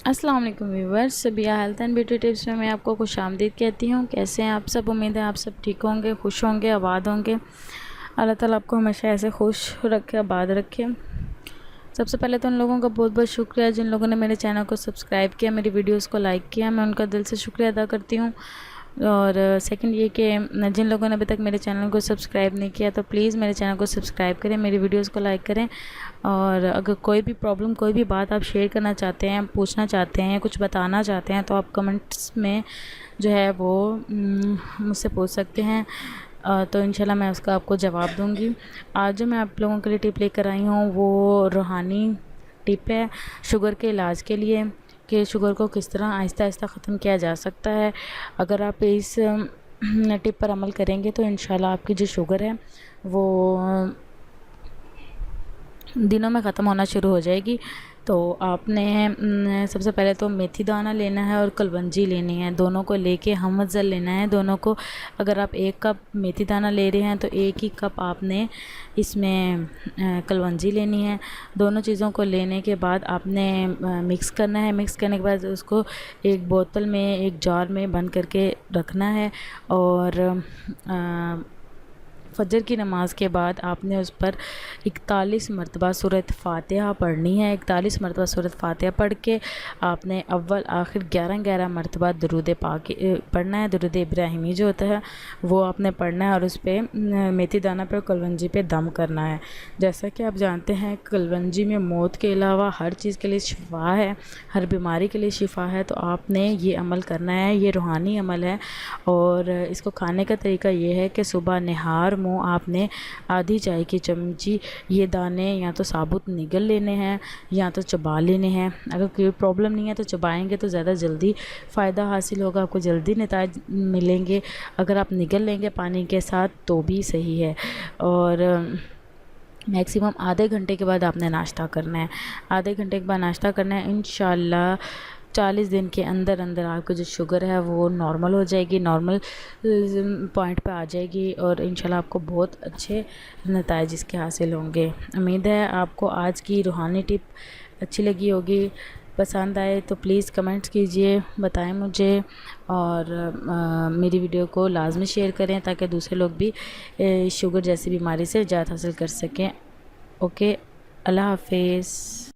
السلام علیکم ویورز، سبیہ ہیلتھ اینڈ بیوٹی ٹپس میں آپ کو خوش آمدید کہتی ہوں۔ کیسے ہیں آپ سب؟ امید ہے آپ سب ٹھیک ہوں گے، خوش ہوں گے، آباد ہوں گے۔ اللہ تعالیٰ آپ کو ہمیشہ ایسے خوش رکھے، آباد رکھے۔ سب سے پہلے تو ان لوگوں کا بہت بہت شکریہ جن لوگوں نے میرے چینل کو سبسکرائب کیا، میری ویڈیوز کو لائک کیا، میں ان کا دل سے شکریہ ادا کرتی ہوں۔ اور سیکنڈ یہ کہ جن لوگوں نے ابھی تک میرے چینل کو سبسکرائب نہیں کیا تو پلیز میرے چینل کو سبسکرائب کریں، میری ویڈیوز کو لائک کریں، اور اگر کوئی بھی پرابلم، کوئی بھی بات آپ شیئر کرنا چاہتے ہیں، پوچھنا چاہتے ہیں، کچھ بتانا چاہتے ہیں تو آپ کمنٹس میں جو ہے وہ مجھ سے پوچھ سکتے ہیں، تو انشاءاللہ میں اس کا آپ کو جواب دوں گی۔ آج جو میں آپ لوگوں کے لیے ٹپ لے کر آئی ہوں وہ روحانی ٹپ ہے شوگر کے علاج کے لیے، کہ شوگر کو کس طرح آہستہ آہستہ ختم کیا جا سکتا ہے۔ اگر آپ اس ٹپ پر عمل کریں گے تو انشاءاللہ آپ کی جو شوگر ہے وہ دنوں میں ختم ہونا شروع ہو جائے گی۔ تو آپ نے سب سے پہلے تو میتھی دانہ لینا ہے اور کلونجی لینی ہے، دونوں کو لے کے ہم افزل لینا ہے دونوں کو۔ اگر آپ 1 کپ میتھی دانہ لے رہے ہیں تو 1 ہی کپ آپ نے اس میں کلونجی لینی ہے۔ دونوں چیزوں کو لینے کے بعد آپ نے مکس کرنا ہے، مکس کرنے کے بعد اس کو ایک بوتل میں، ایک جار میں بند کر کے رکھنا ہے، اور فجر کی نماز کے بعد آپ نے اس پر 41 مرتبہ سورۃ فاتحہ پڑھنی ہے۔ 41 مرتبہ سورۃ فاتحہ پڑھ کے آپ نے اول آخر 11 مرتبہ درود پاک پڑھنا ہے، درود ابراہیمی جو ہوتا ہے وہ آپ نے پڑھنا ہے، اور اس پہ میتھی دانہ پہ، کلونجی پہ دم کرنا ہے۔ جیسا کہ آپ جانتے ہیں کلونجی میں موت کے علاوہ ہر چیز کے لیے شفا ہے، ہر بیماری کے لیے شفا ہے، تو آپ نے یہ عمل کرنا ہے، یہ روحانی عمل ہے۔ اور اس کو کھانے کا طریقہ یہ ہے کہ صبح نہار منہ آپ نے آدھی چائے کی چمچی یہ دانے یا تو ثابت نگل لینے ہیں یا تو چبا لینے ہیں۔ اگر کوئی پرابلم نہیں ہے تو چبائیں گے تو زیادہ جلدی فائدہ حاصل ہوگا، آپ کو جلدی نتائج ملیں گے۔ اگر آپ نگل لیں گے پانی کے ساتھ تو بھی صحیح ہے۔ اور میکسیمم آدھے گھنٹے کے بعد آپ نے ناشتہ کرنا ہے، آدھے گھنٹے کے بعد ناشتہ کرنا ہے۔ انشاءاللہ 40 دن کے اندر اندر آپ کی جو شوگر ہے وہ نارمل ہو جائے گی، نارمل پوائنٹ پہ آ جائے گی، اور انشاءاللہ آپ کو بہت اچھے نتائج اس کے حاصل ہوں گے۔ امید ہے آپ کو آج کی روحانی ٹپ اچھی لگی ہوگی۔ پسند آئے تو پلیز کمنٹس کیجئے، بتائیں مجھے، اور میری ویڈیو کو لازمی شیئر کریں تاکہ دوسرے لوگ بھی شوگر جیسی بیماری سے نجات حاصل کر سکیں۔ اوکے، اللہ حافظ۔